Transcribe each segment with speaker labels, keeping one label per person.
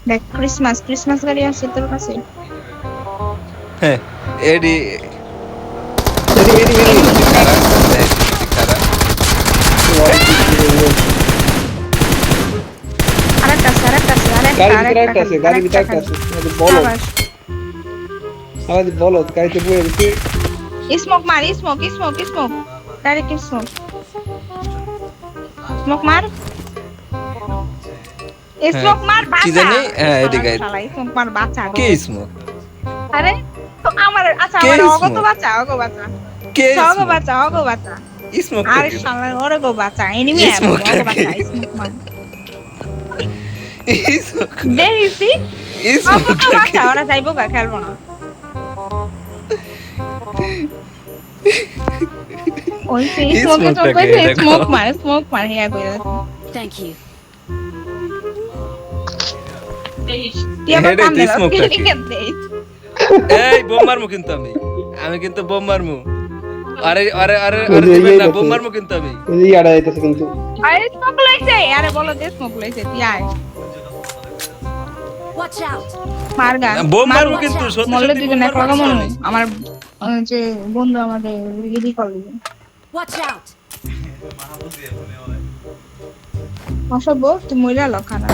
Speaker 1: দেখ Christmas Christmas গাড়ি আছে তোর কাছে
Speaker 2: হ্যাঁ এডি
Speaker 1: এনিমি
Speaker 2: কারা
Speaker 1: দেখ
Speaker 2: দেখ কারা
Speaker 1: আরেকটা আছে আরেকটা আছে আরেকটা খালি
Speaker 3: গাড়ির ভিতরে
Speaker 1: আরেকটা
Speaker 3: একটা
Speaker 1: খালি
Speaker 3: আছে বলো
Speaker 1: সাবাস
Speaker 3: বলো গাড়িতে বয়ে গেছে
Speaker 1: স্মোক মার smoke smoke smoke direct smoke smoke মার
Speaker 2: হ্যাঁ
Speaker 1: স্মোক মার
Speaker 2: কি
Speaker 1: বাঁচা
Speaker 2: জানি হ্যাঁ এদিকে
Speaker 1: শালা স্মোক মার বাঁচা
Speaker 2: কে স্মোক
Speaker 1: আরে তো আমার আচ্ছা
Speaker 2: কে
Speaker 1: আমার অগো তো
Speaker 2: স্মোক
Speaker 1: বাঁচা অগো বাঁচা
Speaker 2: কে
Speaker 1: অগো
Speaker 2: স্মোক
Speaker 1: বাঁচা অগো বাঁচা
Speaker 2: স্মোকটা
Speaker 1: আরে
Speaker 2: কে
Speaker 1: শালা ওরে গো বাঁচা এনিমি আছে
Speaker 2: স্মোকটা
Speaker 1: অগো
Speaker 2: কে
Speaker 1: বাঁচা স্মোক মার
Speaker 2: স্মোক
Speaker 1: দেখি অগো তো
Speaker 2: স্মোকটা কে
Speaker 1: বাঁচা ওরা যাইবো গা খেলবো না ওই সেই স্মোকে
Speaker 2: স্মোকটা কে
Speaker 1: চলবে
Speaker 2: দেখো
Speaker 1: স্মোক মার হিয়া কইরা
Speaker 4: Thank you.
Speaker 1: তুই আবার
Speaker 2: হেডে
Speaker 1: কাম
Speaker 2: তুই
Speaker 1: দিলাস
Speaker 2: স্মোকটা কে
Speaker 1: কে দেই
Speaker 2: এই বোম মারমু কিন্তু আমি কিন্তু বোম মারমু আরে আরে আরে
Speaker 3: ওই
Speaker 2: আরে
Speaker 3: যে
Speaker 2: দিবেন না
Speaker 3: এই
Speaker 2: বোম
Speaker 3: দেখো।
Speaker 2: মারমু কিন্তু আমি
Speaker 3: ওই যে ইয়ারা যাইতেছে কিন্তু
Speaker 1: আরে স্মোক লাইছে আরে বলো যে স্মোক লাইছে তুই আয়
Speaker 4: Watch out.
Speaker 1: মার গা
Speaker 2: বোম
Speaker 1: মার
Speaker 2: মারমু কিন্তু সত্যি
Speaker 1: মরলে
Speaker 2: সত্যি
Speaker 1: দুজন
Speaker 2: বোম
Speaker 1: এক লাগা
Speaker 2: মারমু
Speaker 1: মনে আমার যে বন্ধু আমাদের রিডি করবে
Speaker 4: Watch out.
Speaker 1: অসব তুই মইরা লখানা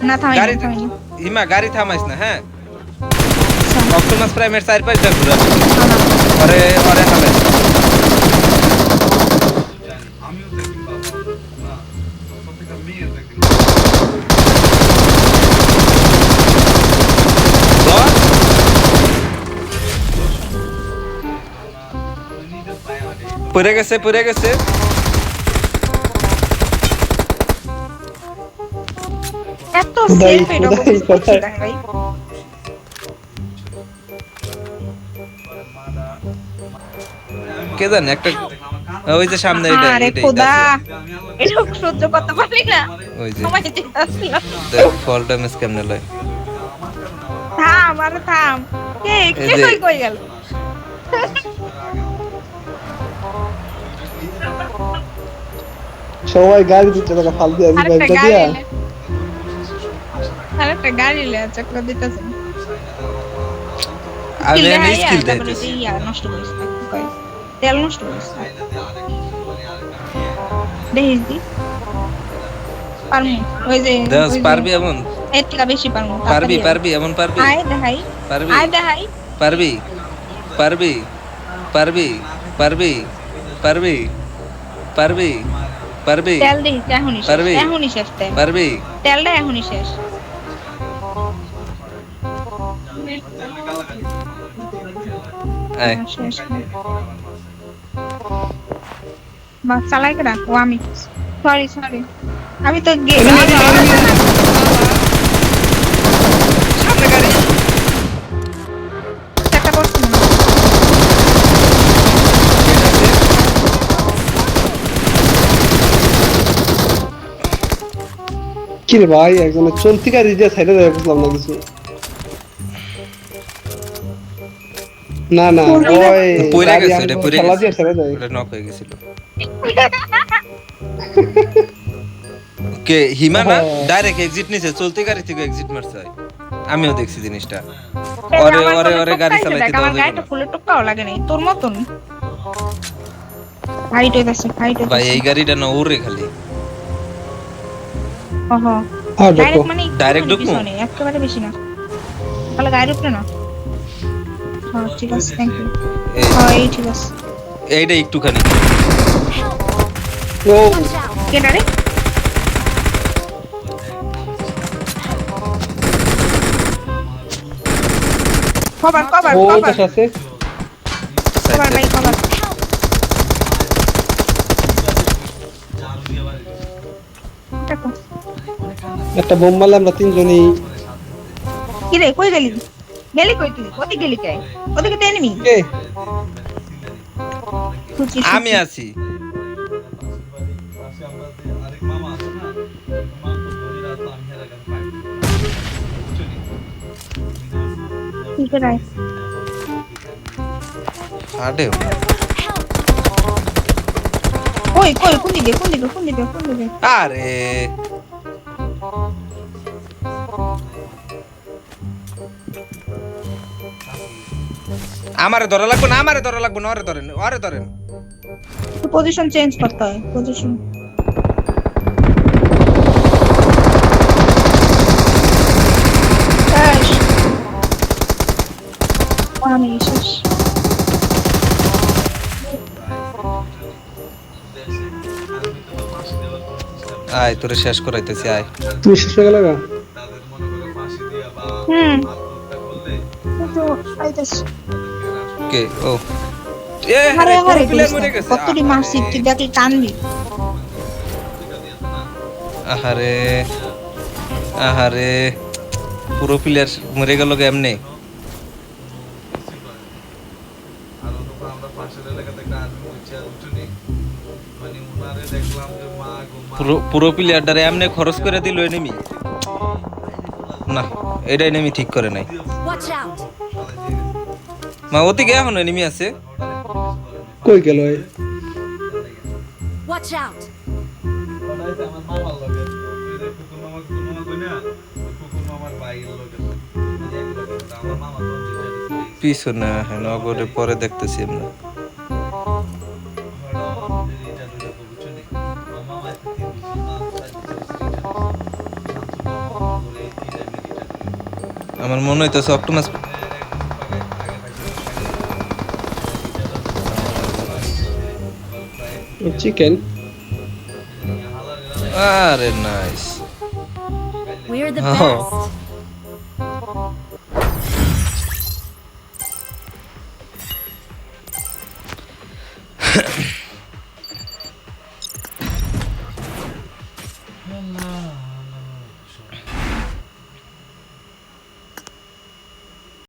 Speaker 1: না থামাই
Speaker 2: গাড়ি
Speaker 1: না থামাই না।
Speaker 2: হিমা গাড়ি থামাইস না হ্যাঁ
Speaker 1: আচ্ছা,
Speaker 2: অক্টোমাস প্রাইমের 4-5 জন ঘুরে
Speaker 1: থামা।
Speaker 2: আরে আরে হালে পড়ে গেছে
Speaker 1: এত
Speaker 3: খুদাই,
Speaker 1: সেফ এটা
Speaker 3: খুদাই,
Speaker 1: বুঝতে
Speaker 3: খুদাই।
Speaker 1: ভাই
Speaker 2: কে জানে একটা ওই যে সামনে এটা
Speaker 1: আরে
Speaker 2: এটা
Speaker 1: খোদা এটা সহ্য করতে পারলি না
Speaker 2: ওই যে
Speaker 1: সময় দিতেছিল
Speaker 2: ফল ড্যামেজ কেমনে লয়
Speaker 1: থাম আরে থাম কে
Speaker 2: এই
Speaker 1: কে
Speaker 2: যে-
Speaker 1: কই গেল
Speaker 3: সবাই গাড়ি দিচ্ছে টাকা ফাল দিয়ে আমি
Speaker 1: আরেকটা
Speaker 3: ব্যাগটা
Speaker 1: গাড়ি
Speaker 3: দিয়া
Speaker 1: এলে আরেকটা গাড়ি এলে চক্র দিতেছে
Speaker 2: আমি
Speaker 1: কিল
Speaker 2: আমি
Speaker 1: দেখাই
Speaker 2: স্কিল
Speaker 1: আর তারপরে
Speaker 2: দিতেছি
Speaker 1: তুই ইয়া নষ্ট করিস না কই তেল নষ্ট করিস না দেখিস দি পারমু ওই যে
Speaker 2: দাস
Speaker 1: ওই যে-
Speaker 2: পারবি এমন
Speaker 1: এর থেকে বেশি পারমু
Speaker 2: পারবি
Speaker 1: তাড়াতাড়ি
Speaker 2: পারবি এমন পারবি
Speaker 1: আয় দেখাই
Speaker 2: পারবি
Speaker 1: আয় দেখাই
Speaker 2: পারবি পারবি পারবি পারবি পারবি পারবি পারবি
Speaker 1: তেল দেখিস এখনই শেষ
Speaker 2: পারবি?
Speaker 1: এখনই শেষ তেল
Speaker 2: পারবি
Speaker 1: তেলটা এখনই শেষ
Speaker 2: আয়
Speaker 1: শেষ বাস চালাই কেনা ও আমি সরি সরি আমি তো
Speaker 2: সামনে গাড়ি
Speaker 1: চেষ্টা করছি না
Speaker 3: কি রে ভাই একজনের চলতি গাড়ি দিয়ে সাইডে দেয় বুঝলাম না কিছু না না ওই
Speaker 2: পইরা
Speaker 3: গাড়ি
Speaker 2: গেছে
Speaker 3: আমি
Speaker 2: এটা পইরা
Speaker 3: খেলা
Speaker 2: গেছে
Speaker 3: দিয়ে ছেড়ে দেয়
Speaker 2: এটা নক হয়ে গেছিল কে হিমা না ডাইরেক্ট এক্সিট নিছে চলতি গাড়ি থেকে এক্সিট মারছে আমিও দেখছি জিনিসটা ওরে ওরে ওরে গাড়ি চালাইতে দাও
Speaker 1: আমার গাড়িটা ফুলে টুকাও লাগে নাই তোর মতন হাইট হইতাছে হাইট
Speaker 2: ভাই এই গাড়িটা না উড়ে খালি
Speaker 1: ওহো
Speaker 3: আর দেখো
Speaker 1: ডাইরেক্ট মানে
Speaker 2: Direct ঢুকবো?
Speaker 1: পিছনে একেবারে বেশি না তাহলে গাড়ির উপরে না হ্যাঁ ঠিক আছে থ্যাংক ইউ
Speaker 2: এই
Speaker 1: হ্যাঁ এই ঠিক আছে
Speaker 2: এইটা একটুখানি
Speaker 3: ও
Speaker 4: Watch out.
Speaker 1: কেটা রে কভার কভার
Speaker 3: ও
Speaker 1: কভার
Speaker 3: পাশে আছে
Speaker 1: কভার ভাই কভার দেখো
Speaker 3: একটা বোম মারলে আমরা তিনজনই
Speaker 1: কি রে কই গেলি গেলি কই তুই ওদিকে গেলি কে ওদিকে তো এনিমি
Speaker 3: কে
Speaker 2: আমি আছি
Speaker 1: ঠিক আছে
Speaker 2: আরে
Speaker 1: কই কই কোন দিকে কোন দিকে কোন দিকে কোন দিকে
Speaker 2: আরে আমারে ধরা লাগবে না, আমারে ধরা লাগবে না, ওরে ধরেন, ওরে ধরেন।
Speaker 1: पोजीशन चेंज करता है पोजीशन ऐश पानी शेष
Speaker 2: আয় তোরে শেষ করাইতেছি আয়।
Speaker 3: তুমি শেষ হয়ে গেল গা?
Speaker 1: तो आइतस
Speaker 2: কে ও এ
Speaker 1: अरे
Speaker 2: পুরো
Speaker 1: अरे
Speaker 2: প্লেয়ার মরে গেছে।
Speaker 1: কতটি মারছি তুই দেখলি কান্দি
Speaker 2: আহারে আহারে পুরো প্লেয়ার মরে গেল এমনি। পুরো প্লেয়ারটারে এমনি খরচ করে দিল এনিমি। না এটা এনিমি ঠিক করে নাই।
Speaker 4: Watch out!
Speaker 2: মা ওদিকে এখন এনিমি আছে।
Speaker 3: কই গেল এই?
Speaker 4: Watch out!
Speaker 2: পিছনে হ্যাঁ নগরে পরে দেখতেছি আমরা। আমার মনে হইতেছে অক্টোমাস
Speaker 3: চিকেন।
Speaker 2: আরে nice.
Speaker 4: We're the
Speaker 2: Oh.
Speaker 4: best.